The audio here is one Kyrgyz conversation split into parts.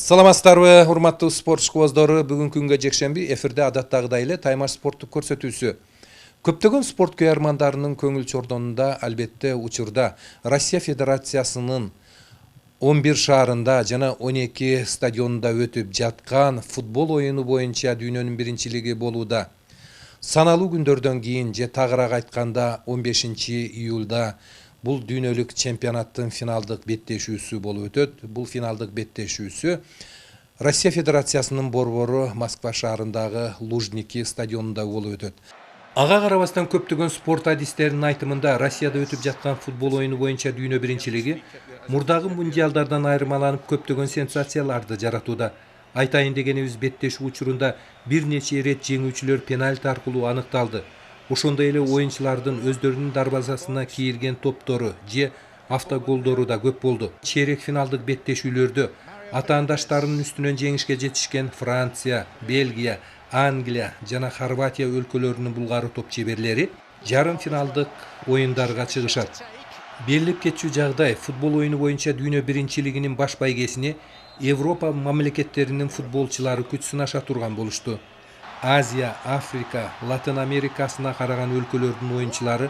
Саламатсыздарбы, урматтуу спорт школдору. Бүгүнкү күнгө жекшемби эфирде адаттагыдай эле таймаш спорттук көрсөтүүсү. Көптөгөн спорт күйөрмандарынын көңүл чордонунда албетте учурда Россия Федерациясынын 11 шаарында жана 12 стадионунда өтүп жаткан футбол оюну боюнча дүйнөнүн биринчилиги болууда. Саналуу күндөрдөн кийин же тагыраак айтканда 15 июлда бул дүйнөлүк чемпионаттын финалдык беттешүүсү болуп өтөт. Бул финалдык беттешүүсү Россия Федерациясынын борбору Москва шаарындагы Лужники стадионунда болуп өтөт. Ага карабастан көптөгөн спорт адистеринин айтымында Россияда өтүп жаткан футбол оюну боюнча дүйнө биринчилиги мурдагы мундиалдардан айырмаланып көптөгөн сенсацияларды жаратууда. Айтайын дегенибиз, беттешүү учурунда бир нече ирет жеңүүчүлөр пенальти аркылуу аныкталды. Ошондой эле оюнчулардын өздөрүнүн дарбазасына кийирген топтору же автоголдору да көп болду. Чейрек финалдык беттешүүлөрдө атаандаштарынын үстүнөн жеңишке жетишкен Франция, Бельгия, Англия жана Хорватия өлкөлөрүнүн булгары топ чеберлери жарым финалдык оюндарга чыгышат. Берилип кетчү жагдай футбол оюну боюнча дүйнө биринчилигинин баш байгесине Европа мамлекеттеринин футболчулары күч сынаша турган болушту. Азия, Африка, Латын Америкасына караган өлкөлөрдүн оюнчулары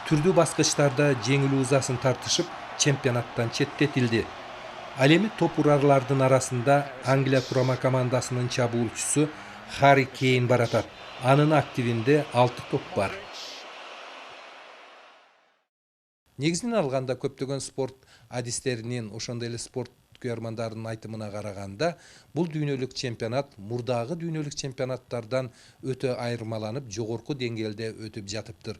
түрдүү баскычтарда жеңил узасын тартышып, чемпионаттан четтетилди. Ал эми топ урарлардын арасында Англия курама командасынын чабуучусу Харри Кейн баратат. Анын активинде 6 топ бар. Негизинен алганда көптөгөн спорт адистеринин, ошондой эле спорт күйөрмандарынын айтымына караганда, бул дүйнөлүк чемпионат мурдагы дүйнөлүк чемпионаттардан өтө айырмаланып, жогорку деңгээлде өтүп жатыптыр.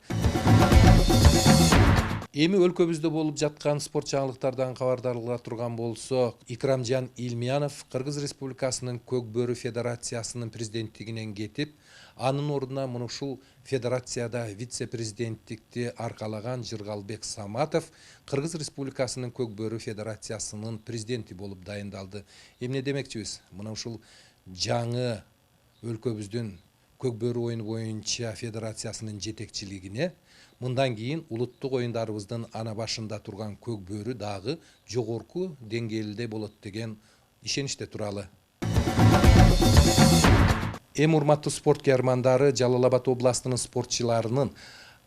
Эми өлкөбүздө болуп жаткан спорт жаңылыктардан кабардарга турган болсок, Икрамжан Илмиянов Кыргыз Республикасынын Көкбөрү Федерациясынын президенттигинен кетип, анын ордуна мына ушул федерацияда вице-президенттикти аркалаган Жыргалбек Саматов Кыргыз Республикасынын Көкбөрү Федерациясынын президенти болуп дайындалды. Эмне демекчибиз? Мына ушул жаңы өлкөбүздүн Көкбөрү оюну боюнча федерациясынын жетекчилигине мындан кийин улуттук оюндарыбыздын ана башында турган Көкбөрү дагы жогорку деңгээлде болот деген ишеничте туралы. Эми урматтуу спорт күйөрмандары, Жалал Абад областынын спортчуларынын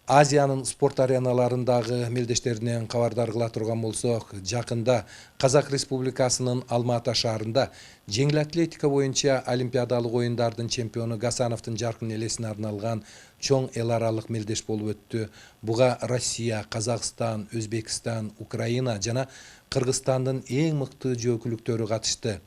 Азиянын спорт ареналарындагы мелдештеринен кабардар кыла турган болсок, жакында Казак Республикасынын Алма Ата шаарында жеңил атлетика боюнча олимпиадалык оюндардын чемпиону Гасановдун жаркын элесине арналган чоң эл аралык мелдеш болуп өттү. Буга Россия, Казакстан, Өзбекстан, Украина жана Кыргызстандын эң мыкты жөөкүлүктөрү катышты.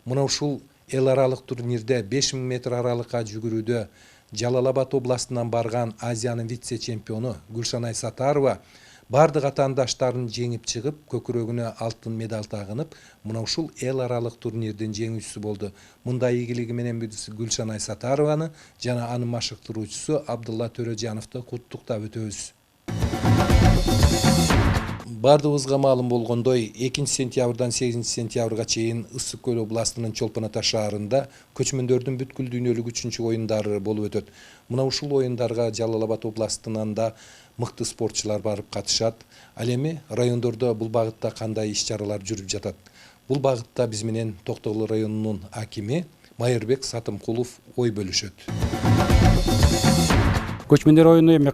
Мына ушул эл аралык турнирде 5000 метр аралыкка жүгүрүүдө Жалал Абад областынан барган Азиянын вице-чемпиону Гүлшанай Сатарова бардык атаандаштарын жеңип чыгып, көкүрөгүнө алтын медаль тагынып, мына ушул эл аралык турнирдин жеңүүчүсү болду. Мындай ийгилиги менен биз Гүлшанай Сатарованы жана анын машыктыруучусу Абдулла Төрөжановду куттуктап өтөбүз. Бардыгыбызга маалым болгондой, 2 сентябрдан 8 сентябрга чейин Ысык Көл областынын Чолпон Ата шаарында көчмөндөрдүн бүткүл дүйнөлүк 3-чү оюндары болуп өтөт. Мына ушул оюндарга Жалал Абад областынан да мыкты спортчулар барып катышат. Ал эми райондордо бул багытта кандай иш-чаралар жүрүп жатат? Бул багытта биз менен Токтогул районунун акими Майырбек Сатымкулов ой бөлүшөт. Көчмөндөр оюну эми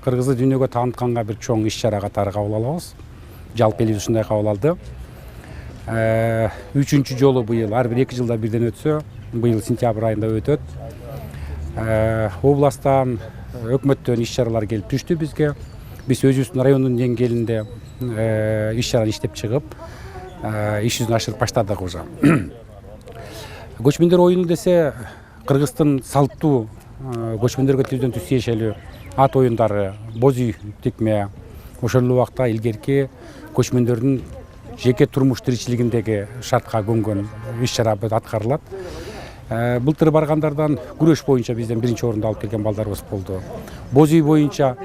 Кыргызды дүйнөгө таанытканга бир чоң иш-чара катары кабыл алабыз. Жалпы элибиз ушундай кабыл алды. 3-чү жолу быйыл, ар бир 2 жылда бирден өтсө, быйыл сентябрь айында өтөт. Областтан, өкмөттөн иш-чаралар келип түштү бизге. Биз өзүбүздүн райондун деңгээлинде иш-чараны иштеп чыгып, иш жүзүн ашырып баштадык уже. Көчмөндөр оюну десе, Кыргыздын салттуу көчмөндөргө түздөн түз тиешелүү ат оюндары, боз үй тикме, ошол убакта илгерки көчмөндөрдүн жеке турмуш тиричилигиндеги шартка көнгөн иш-чара аткарылат. Былтыр баргандардан күрөш боюнча бизден биринчи орунду алып келген балдарыбыз болду. Боз үй боюнча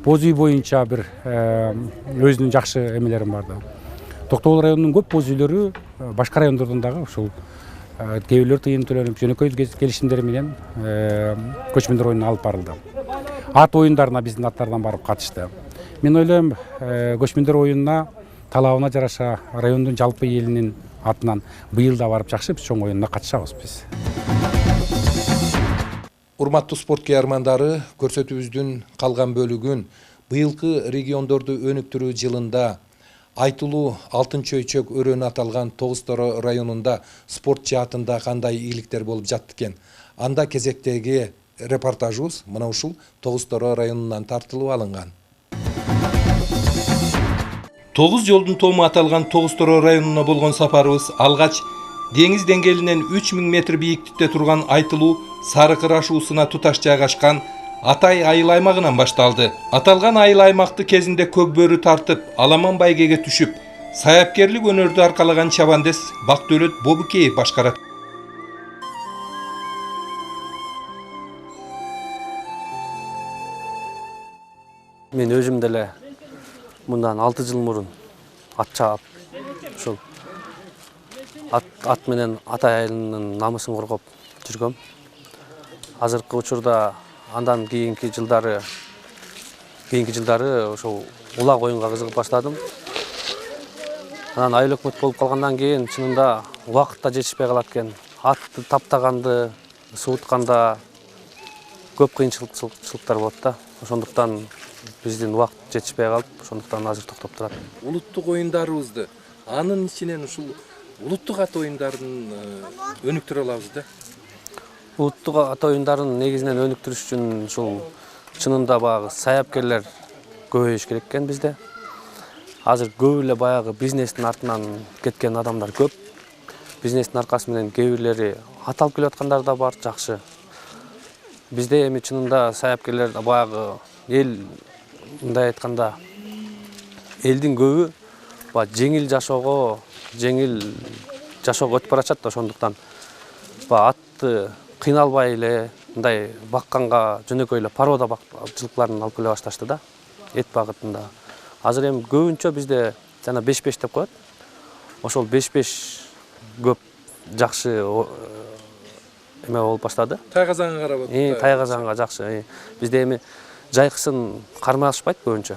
бир өзүнүн жакшы эмелери барды. Токтогул районунун көп боз үйлөрү башка райондордон дагы ушул кээ бирлөр тыйын төлөнүп, жөнөкөй келишимдер менен көчмөндөр оюнуна алып барылды. Ат оюндарына биздин аттардан барып катышты. Мен ойлойм, көчмөндөр оюнуна талабына жараша райондун жалпы элинин атынан быйыл да барып жакшы биз чоң оюнуна катышабыз биз. Урматтуу спорт каармандары, көрсөтүүбүздүн калган бөлүгүн быйылкы региондорду өнүктүрүү жылында айтылуу алтын чөйчөк өрөөнү аталган Тогуз Торо районунда спорт жаатында кандай ийгиликтер болуп жатты экен. Анда кезектеги репортажыбыз мына ушул Тогуз Торо районунан тартылып алынган. Тогуз жолдун тому аталган Тогуз Торо районуна болгон сапарыбыз алгач деңиз деңгээлинен 3000 метр бийиктикте турган айтылуу Сарыкыр ашуусуна туташ жайгашкан Атай айыл аймагынан башталды. Аталган айыл аймакты кезинде көкбөрү тартып, аламан байгеге түшүп, саяпкерлик өнөрдү аркалаган чабандес Бактөөлөт Бобукеев башкарат. Мен өзүм деле мындан 6 жыл мурун ат чаап, ушул ат менен Атай айылынын намысын коргоп жүргөм. Азыркы учурда андан кийинки жылдары ошол улак оюнга кызыгып баштадым. Анан айыл өкмөт болуп калгандан кийин чынында убакыт да жетишпей калат экен. Атты таптаганда, суутканда көп кыйынчылыктар болот да. Ошондуктан биздин убакыт жетишпей калып, ошондуктан азыр токтоп турат. Улуттук оюндарыбызды, анын ичинен ушул улуттук ат оюндарын өнүктүрө алабыз да. Улуттук ат оюндарын негизинен өнүктүрүш үчүн ушул чынында баягы саяпкерлер көбөйүш керек экен бизде. Азыр көп эле баягы бизнестин артынан кеткен адамдар көп. Бизнестин аркасы менен кээ бирлери ат алып келип аткандар да бар, жакшы. Бизде эми чынында саяпкерлер баягы эл мындай айтканда элдин көбү жеңил жашоого өтүп баратат да, ошондуктан атты кыйналбай эле мындай бакканга жөнөкөй эле порода бакчылыкларын алып келе башташты да, эт багытында. Азыр эми көбүнчө бизде жана 5-5 деп коет. Ошол 5-5 көп жакшы эме болуп баштады. Тайгазанга карап атат. Тайгазанга жакшы. Бизде эми жайкысын кармай алышпайт көбүнчө.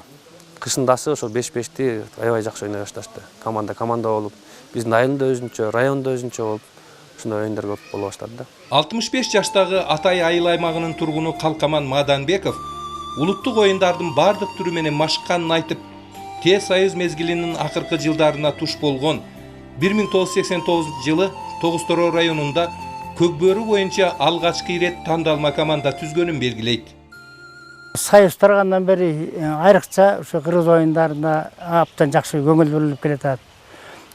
Кышындасы ошол 5-5ти аябай жакшы ойной башташты. Команда болуп, биздин айылда өзүнчө, районда өзүнчө болуп, ушундай оюндар көп боло баштады да. 65 жаштагы Атай айыл аймагынын тургуну Калкаман Маданбеков улуттук оюндардын бардык түрү менен машыкканын айтып, Тез Союз мезгилинин акыркы жылдарына туш болгон 1989 жылы Тогуз Торо районунда көкбөрү боюнча алгачкы ирет тандалма команда түзгөнүн белгилейт. Союз таргандан бери айрыкча ушу кыргыз оюндарына абдан жакшы көңүл бурулуп келатат.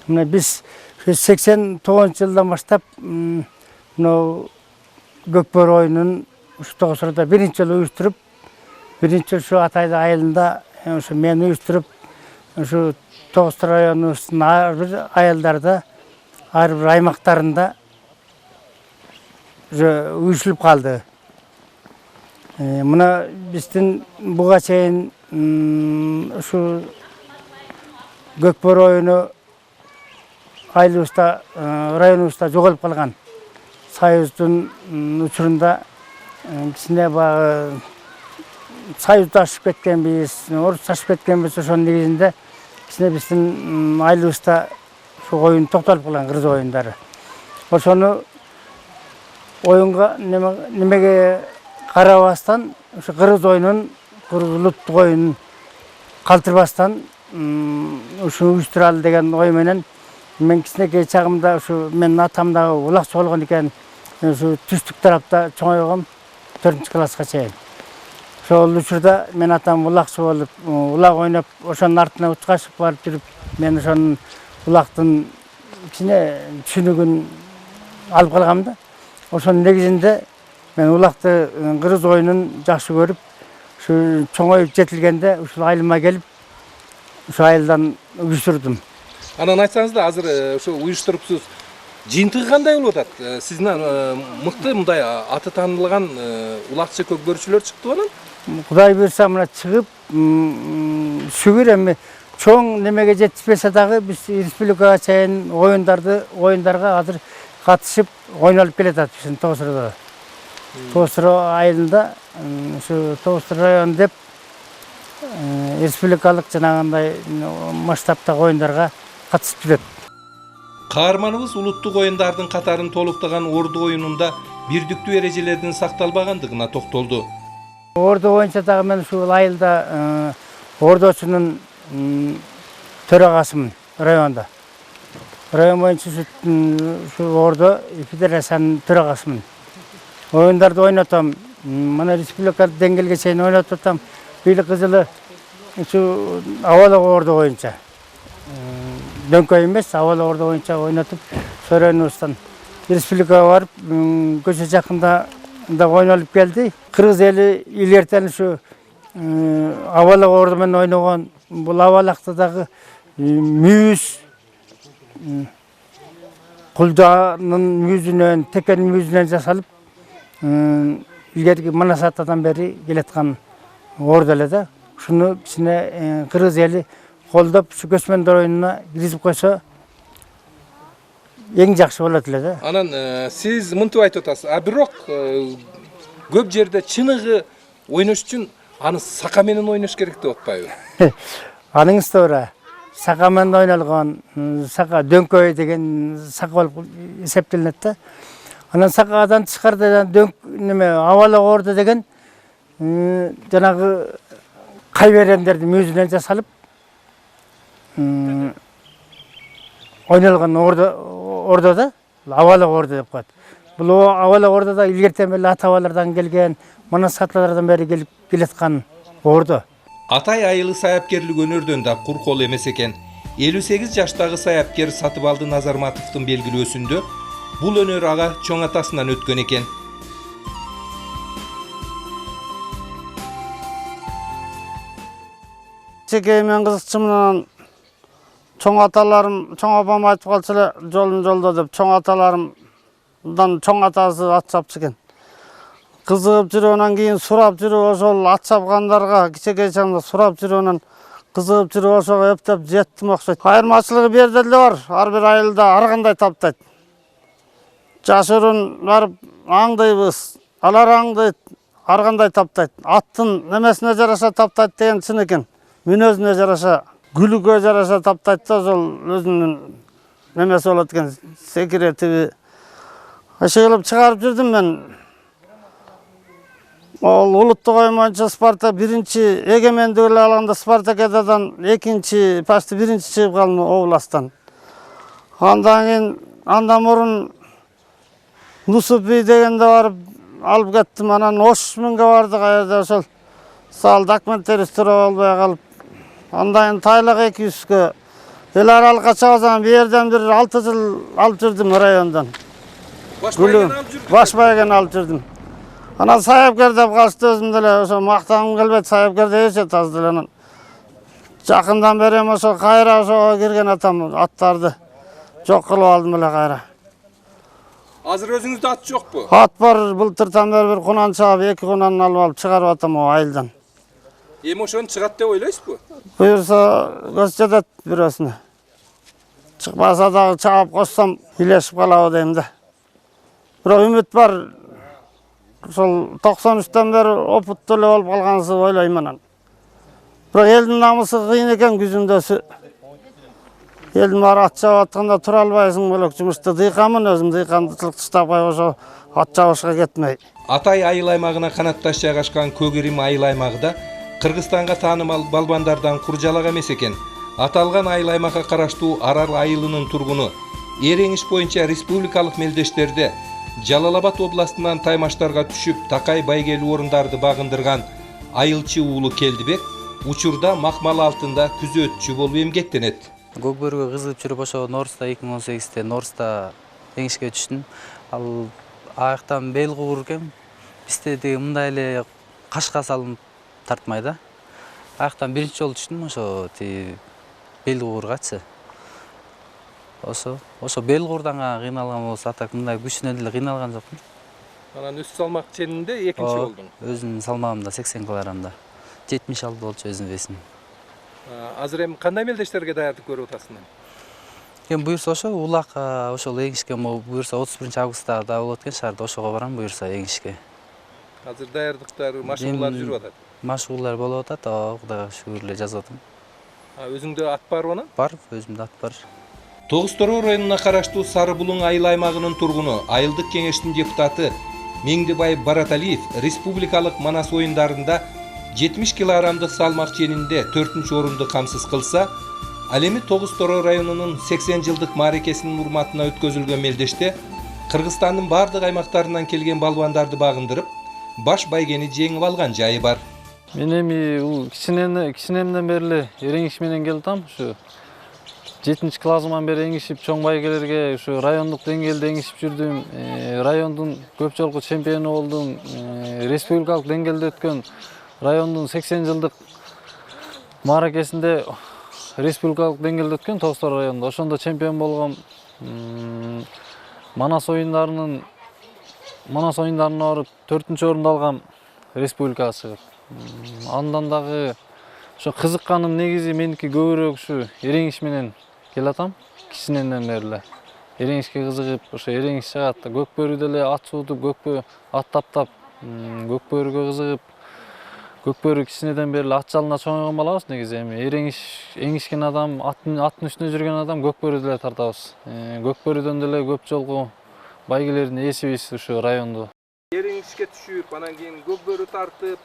Мына биз 89-жылдан баштап мынау көкбөрү оюнун ушу Тогуз Тороодо биринчи жолу уюштуруп, биринчи ушу Атай айылында ушу мен уюштуруп, ушу Тогуз Торо районунун ар бир айылдарда, ар бир аймактарында уюштуруп калды. Мына биздин буга чейин ушу көкбөрү оюну айылыбызда, районубузда жоголуп калган. Союздун учурунда кичине баягы союздашып кеткенбиз, орусташып кеткенбиз, ошонун негизинде кичине биздин айылыбызда ушу оюн токтолуп калган, кыргыз оюндары. Ошону оюнга немеге карабастан, ушу кыргыз оюнун, кыргыз улуттук оюнун калтырбастан ушу уюштуралы деген ой менен мен кичинекей чагымда ушу менин атам дагы улакчы болгон экен, ушу түстүк тарапта чоңойгом 4-класска чейин. Ошол учурда мен атам улакчы болуп, улак ойноп, ошонун артына учкашып барып жүрүп, мен ошонун улактын кичине түшүнүгүн алып калгам да. Ошонун негизинде мен улакты кыргыз оюнун жакшы көрүп, ушу чоңоюп жетилгенде ушул айылыма келип, ушу айылдан уюштурдум. Анан айтсаңызда, азыр ушу уюштурупсуз. Жыйынтыгы кандай болуп атат? Сиздин мыкты мындай аты таанылган улакчы көкбөрүчүлөр чыктыбы анан? Кудай буйрса мына чыгып, шүгүр эми чоң немеге жетишпесе дагы биз республикага чейин оюндарга азыр катышып ойнолуп келатат биздин Тогуз Тороодо. Тогуз Торо айылында ушу Тогуз Торо району деп республикалык жанагындай масштабтагы оюндарга катышып жүрөт. Каарманыбыз улуттук оюндардын катарын толуктаган Орду оюнунда бирдиктүү эрежелердин сакталбагандыгына токтолду. Орду боюнча дагы мен ушул айылда ордочунун төрагасымын районда. Район боюнча ушул ордо федерациянын төрагасымын. Оюндарды ойнотом. Мына республика деңгээлге чейин ойнотуп атам. Бийлики жылы ушу абалык ордо боюнча. Дөңкөй эмес, абалык ордо боюнча ойнотуп, районубуздан республикага барып, көчө жакында ойнолуп келди. Кыргыз эли илгертен ушу абалык ордо менен ойногон бул абалакта дагы мүйүз кулданын мүйүзүнөн, текенин мүйүзүнөн жасалып, илгерки Манас атадан бери келаткан ордо эле да. Ушуну кичине кыргыз эли колдоп, ушу көчмөндөр оюнуна киргизип койсо эң жакшы болот эле да. Анан сиз мынтип айтып атасыз. Бирок көп жерде чыныгы ойнош үчүн аны сака менен ойнош керек деп атпайбы? Аныңыз туура. Сака менен ойнолгон, сака дөңкөй деген сака болуп эсептелинет да. Анан сакадан тышкарыда абалык ордо деген жанагы кайберендердин мүйүзүнөн жасалып ойнолгон ордо да абалык ордо деп коет. Бул абалык ордода илгертен бери ата-бабалардан келген, Манас аталардан бери келип келаткан ордо. Атай айылы саяпкерлик өнөрдөн да кур кол эмес экен. 58 жаштагы саяпкер Сатыбалды Назарматовдун белгилөөсүндө бул өнөр ага чоң атасынан өткөн экен. Чекей мен кызыкчымынан чоң аталарым, чоң апам айтып калчу эле жолун жолдо деп, чоң аталарымдан чоң атасы ат чапчу экен. Кызыгып жүрүп, анан кийин сурап жүрүп, ошол ат чапкандарга кичинекей чагында сурап жүрүп, анан кызыгып жүрүп, ошого эптеп жеттим окшойт. Айырмачылыгы бир жерде эле бар. Ар бир айылда ар кандай таптайт. Жашырын барып аңдыйбыз, алар аңдыйт, ар кандай таптайт. Аттын немесине жараша таптайт деген чын экен. Мүнөзүнө жараша, гүлүгө жараша таптайт да, ошол өзүнүн немеси болот экен, секиретиби. Ошо кылып чыгарып жүрдүм мен. Ол улуттук оюн боюнча Спартак биринчи эгемендик эле алганда Спартакиададан экинчи, почти биринчи чыгып калдым областтан. Андан кийин андан мурун Нусупи дегенде барып алып кеттим. Анан Ош-Мыңга бардык, аерде ошол сал документтери тура болбой калып. Андан кийин Тайлак 200-кө эл аралыкка чыгасам, бул жерден бир 6 жыл алып жүрдүм райондон. Баш байгени алып жүрдүм. Анан саяпкер деп калышты, өзүм деле ошо мактангым келбейт, саяпкер дебечи аз деле. Анан жакындан бери ошо кайра ошого кирген атам, аттарды жок кылып алдым эле кайра. Азыр өзүңүздө ат жокпу? Ат бар, былтыртан бери бир кунан чаап, 2 кунан алып чыгарып атам о айылдан. Эми ошону чыгат деп ойлойсузбу? Буюрса көрсөтөт бирөөсүнө. Чыкпаса дагы чаап кошсом илешип калабы дейм да. Бирок үмүт бар. Ошол 93-төн бери опуттуу эле болуп калгансы ойлойм анан. Бирок элдин намысы кыйын экен күзүндөсү. Элдин баары ат чаап атканда тура албайсың бөлөк жумушта. Дыйканмын өзүм, дыйкандычылык тыштабай ошо ат чабышка кетмей. Атай айыл аймагына канатташ жайгашкан Көгирим айыл аймагында Кыргызстанга таанымал балбандардан куржалак эмес экен. Аталган айыл аймакка караштуу Арал айылынын тургуну Эреңиш боюнча республикалык мелдештерде Жалал-Абад областынан таймаштарга түшүп, такай байгелүү орундарды багындырган айылчы уулу Келдибек учурда Макмал алтында күзөтчү болуп эмгектенет. Көкбөргө кызыгып жүрүп, ошо Норста 2018-те Норста эңишке түштүм. Ал аяктан бел куур экен. Бизде деги мындай эле кашка салынып тартмай да. Аяктан биринчи жолу түштүм ошо бел куургачы. Ошо бел куурдан кыйналган болсо, атак мындай күчүнөн деле кыйналган жокмун. Анан өз салмак ченинде экинчи болдуң. Өзүмдүн салмагымда 80 килограммда. 76 болчу өзүмдүн весим. Азыр эми кандай мелдештерге даярдык көрүп атасың? Эми буюрса ошо улакка, ошол эңишке буюрса 31-августта да болот экен шаарда, ошого барам буюрса эңишке. Азыр даярдыктар, машыгуулар жүрүп атат. Машыгуулар болуп атат, Кудайга шүгүр эле жазып атам. Өзүңдө ат барбы анан? Бар, өзүмдө ат бар. Тогуз Тороо районуна караштуу Сары Булуң айыл аймагынын тургуну, айылдык кеңештин депутаты Меңдибай Бараталиев республикалык манас оюндарында 70 килограммдык салмак ченинде 4-орунду камсыз кылса, ал эми Тогуз Тороо районунун 80 жылдык мааракесинин урматына өткөзүлгөн мелдеште Кыргызстандын бардык аймактарынан келген балбандарды багындырып, баш байгени жеңип алган жайы бар. Мен эми бул кичинемден бери эреңиш менен келатам. Ушу 7-классыман бери эңишип чоң байгелерге ушу райондук деңгээлде эңишип жүрдүм. Райондун көп жолку чемпиону болдум. Республикалык деңгээлде өткөн райондун 80 жылдык мааракесинде республикалык деңгээлде өткөн Тогуз Тороо районунда. Ошондо чемпион болгом. Манас оюндарына барып 4-орунду алгам республикага чыгып. Андан дагы ошо кызыкканым негизи меники көбүрөөк ушу эреңиш менен келатам. Кичинемден бери эреңишке кызыгып, ошо эреңиш жагат. Көкбөрүдө эле ат суутуп, көкбө ат таптап, көкбөрүгө кызыгып, көкбөрү кичинеден бери ат жалына чоңойгон балабыз негизи. Эми эңишкен адам, аттын үстүнө жүргөн адам көкбөрүдө эле тартабыз. Көкбөрүдөн деле көп жолку байгелердин ээсибиз ушу райондо. Эреңишке түшүп, анан кийин көкбөрү тартып,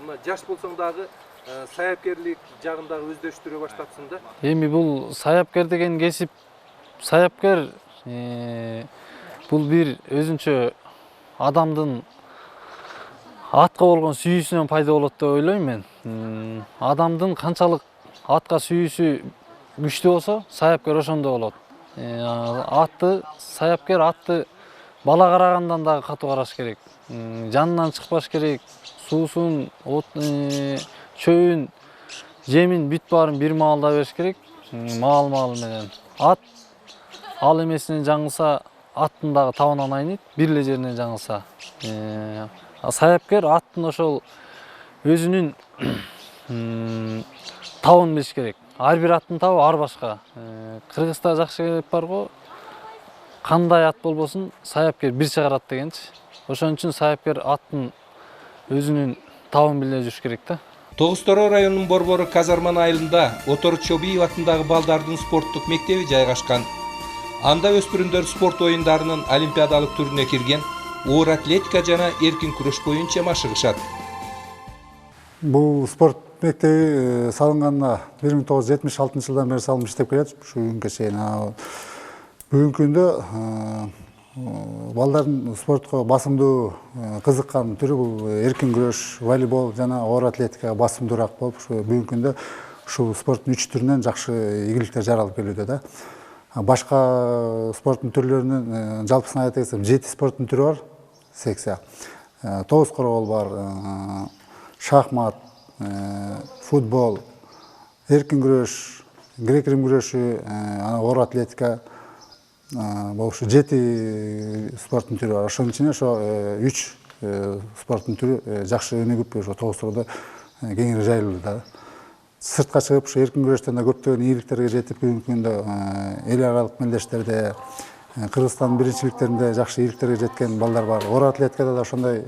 мына жаш болсоң дагы саяпкерлик жагындагы өздөштүрө баштапсың да. Эми бул саяпкер деген кесип, саяпкер бул бир өзүнчө адамдын атка болгон сүйүүсүнөн пайда болот деп ойлойм мен. Адамдын канчалык атка сүйүүсү күчтүү болсо, саяпкер ошондой болот. Саяпкер атты бала карагандан дагы катуу караш керек. Жанынан чыкпаш керек. Суусун, чөйүн, жемин бүт баарын бир маалда бериш керек. Маал менен. Ат ал эмесинен жаңылса, аттын дагы табынан айнойт, бир эле жеринен жаңылса. Саяпкер аттын ошол өзүнүн табын билиш керек. Ар бир аттын табы ар башка. Кыргызда жакшы кеп бар го. Кандай ат болбосун, саяпкер бир чыгарат дегенчи. Ошон үчүн саяпкер аттын өзүнүн табын биле жүрүш керек да. Тогуз Тороо районунун борбору Казарман айылында Отор Чобиев атындагы балдардын спорттук мектеби жайгашкан. Анда өспүрүмдөр спорт оюндарынын олимпиадалык түрүнө кирген оор атлетика жана эркин күрөш боюнча машыгышат. Бул спорт мектеби салынганына 1976 жылдан бери салынып иштеп келет. Ушу күнгө чейин. Бүгүнкү күндө балдардын спортко басымдуу кызыккан түрү бул эркин күрөш, волейбол жана оор атлетика басымдуураак болуп, бүгүнкү күндө ушул спорттун 3 түрүнөн жакшы ийгиликтер жаралып келүүдө да. Башка спорттун түрлөрүнүн жалпысына айта кетсем 7 спорттун түрү бар, секция. Тогуз коргол бар, шахмат, футбол, эркин күрөш, грек-рим күрөшү, оор атлетика болуп 7 спорттун түрү бар. Ошонун ичинде ошо 3 спорттун түрү жакшы өнүгүп, ошо Тогуз Тороодо кеңири жайылууда. Сыртка чыгып, ушу эркин күрөштөн да көптөгөн ийгиликтерге жетип, бүгүнкү күндө эл аралык мелдештерде, Кыргызстандын биринчиликтеринде жакшы ийгиликтерге жеткен балдар бар. Оор атлетикада да ошондой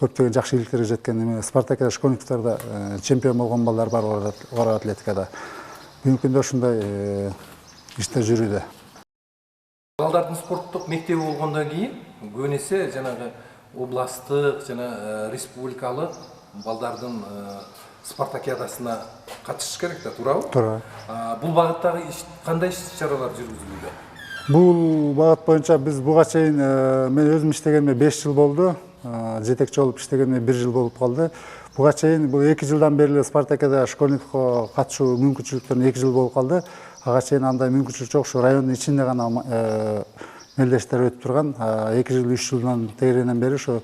көптөгөн жакшы ийгиликтерге жеткен, Спартакиада, Школьниктарда чемпион болгон балдар бар оор атлетикада. Бүгүнкү күндө ушундай иштер жүрүүдө. Балдардын спорттук мектеби болгондон кийин көбүн эсе жанагы областтык жана республикалык балдардын спартакиадасына катышыш керек да, туурабы? Туура. Бул багыттагы кандай иш-чаралар жүргүзүлүүдө? Бул багыт боюнча биз буга чейин мен өзүм иштегениме 5 жыл болду. Жетекчи болуп иштегениме 1 жыл болуп калды. Буга чейин бул 2 жылдан бери Спартакиада школьникко катышуу мүмкүнчүлүктөрүн 2 жыл болуп калды. Ага чейин андай мүмкүнчүлүк жок, ушу райондун ичинде гана мелдештер өтүп турган. 2 жыл, 3 жылдан тегеренен бери ушу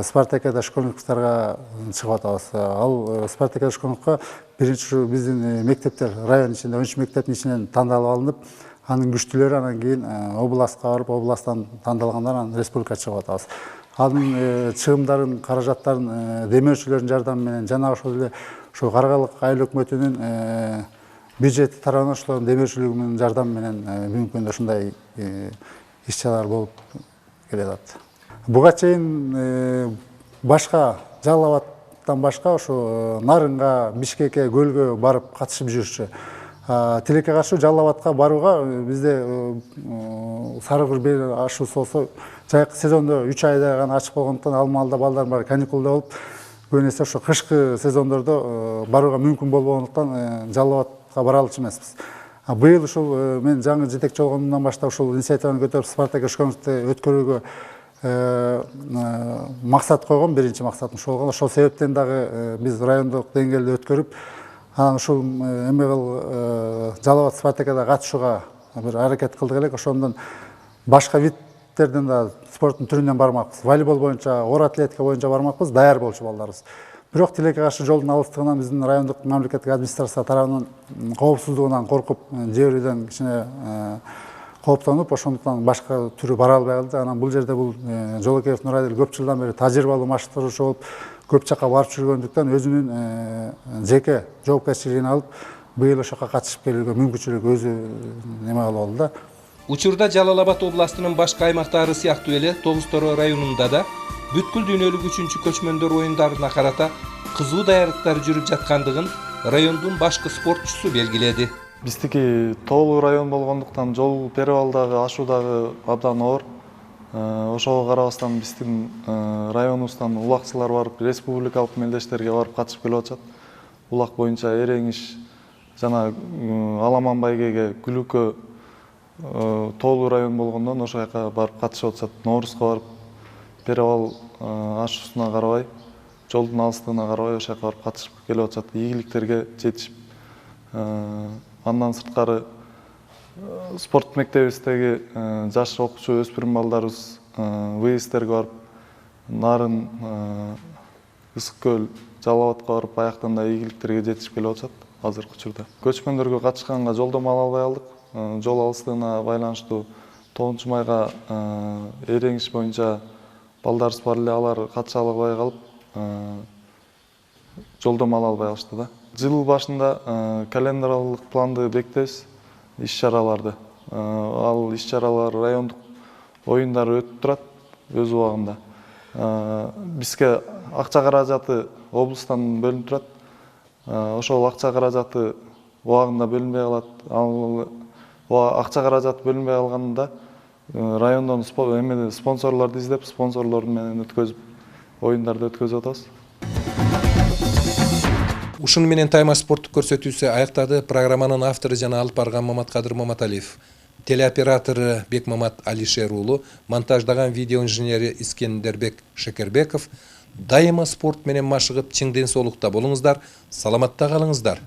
Спартакиада школьниктарга чыгып атабыз. Ал Спартакиада школьникко биринчи ушу биздин мектептер район ичинде 13 мектептин ичинен тандалып алынып, анын күчтүүлөрү анан кийин областка барып, областтан тандалгандар анан республикага чыгып атабыз. Анын чыгымдарын, каражаттарын демөөрчүлөрдүн жардамы менен жана ошол эле ушу Каргалык айыл өкмөтүнүн бюджети тарабынан ошолордун демөөрчүлүгүнүн жардамы менен бүгүнкү күндө ушундай иш-чаралар болуп келатат. Буга чейин башка Жалал Абадтан башка ошо Нарынга, Бишкекке, Көлгө барып катышып жүрчү. Тилекке каршы Жалал Абадка барууга бизде Сарыгүл бел ашуу болсо жайкы сезондо 3 айда гана ачык болгондуктан ал маалда балдар баары каникулда болуп, көбүнесе ошо кышкы сезондордо барууга мүмкүн болбогондуктан Жалал Абадка бара алчу эмеспиз. Быйыл ушул мен жаңы жетекчи болгондон баштап ушул инициативаны көтөрүп Спартак өшкөңүздү өткөрүүгө максат койгон, биринчи максатым ошол болгон. Ошол себептен дагы биз райондук деңгээлде өткөрүп, анан ушул эме Жалал Абад Спартакиада катышууга бир аракет кылдык элек. Ошондон башка видтерден да спорттун түрүнөн бармакпыз. Волейбол боюнча, оор атлетика боюнча бармакпыз, даяр болчу балдарыбыз. Бирок тилекке каршы жолдун алыстыгынан биздин райондук мамлекеттик администрация тарабынан коопсуздугунан коркуп, жебирүүдөн кичине кооптонуп, ошондуктан башка түрү бара албай калды. Анан бул жерде бул Жолокеев Нурадил көп жылдан бери тажрыйбалуу маштыруучу болуп, көп жакка барып жүргөндүктөн өзүнүн жеке жоопкерчилигин алып, быйыл ошоко катышып келүүгө мүмкүнчүлүк өзү неме кылып алды да. Учурда Жалал Абад областынын башка аймактары сыяктуу эле Тогуз Тороо районунда да бүткүл дүйнөлүк 3-чү көчмөндөр оюндарына карата кызуу даярдыктар жүрүп жаткандыгын райондун башкы спортчусу белгиледи. Биздики тоолуу район болгондуктан жол перевалдагы, ашуудагы абдан оор. Ошого карабастан биздин районубуздан улакчылар барып, республикалык мелдештерге барып катышып келип атышат. Улак боюнча Эреңиш жана Аламан байгеге, Күлүккө тоолуу район болгондон ошол жака барып катышып атышат. Ноорузга барып, перевал ашуусуна карабай, жолдун алыстыгына карабай ошол жака барып катышып келип атышат. Ийгиликтерге жетишип. Андан сырткары спорт мектебибиздеги жаш окуучу өспүрүм балдарыбыз выездтерге барып, Нарын, Ысык көл, Жалал Абадка барып аяктан ийгиликтерге жетишип келип атышат азыркы учурда. Көчмөндөргө катышканга жолдомо ала албай калдык. Жол алыстыгына байланыштуу 9 майга Эреңиш боюнча балдарыбыз бар эле, алар катыша албай калып, жолдомо ала албай калышты да. Жыл башында календаралык планды бекитебиз, иш-чараларды. Ал иш-чаралар райондук оюндар өтүп турат өз убагында. Бизге акча каражаты облустан бөлүнүп турат. Ошол акча каражаты убагында бөлүнбөй калат. Ал акча каражаты бөлүнбөй калганда райондон спонсорлорду издеп, спонсорлор менен өткөзүп, оюндарды өткөзүп атабыз. Ушуну менен Таймаш спорттук көрсөтүүсү аяктады. Программанын автору жана алып барган Маматкадыр Маматалиев, телеоператору Бекмамат Алишер уулу, монтаждаган видео инженери Искендербек Шекербеков. Дайыма спорт менен машыгып, чың ден соолукта болуңуздар, саламатта калыңыздар.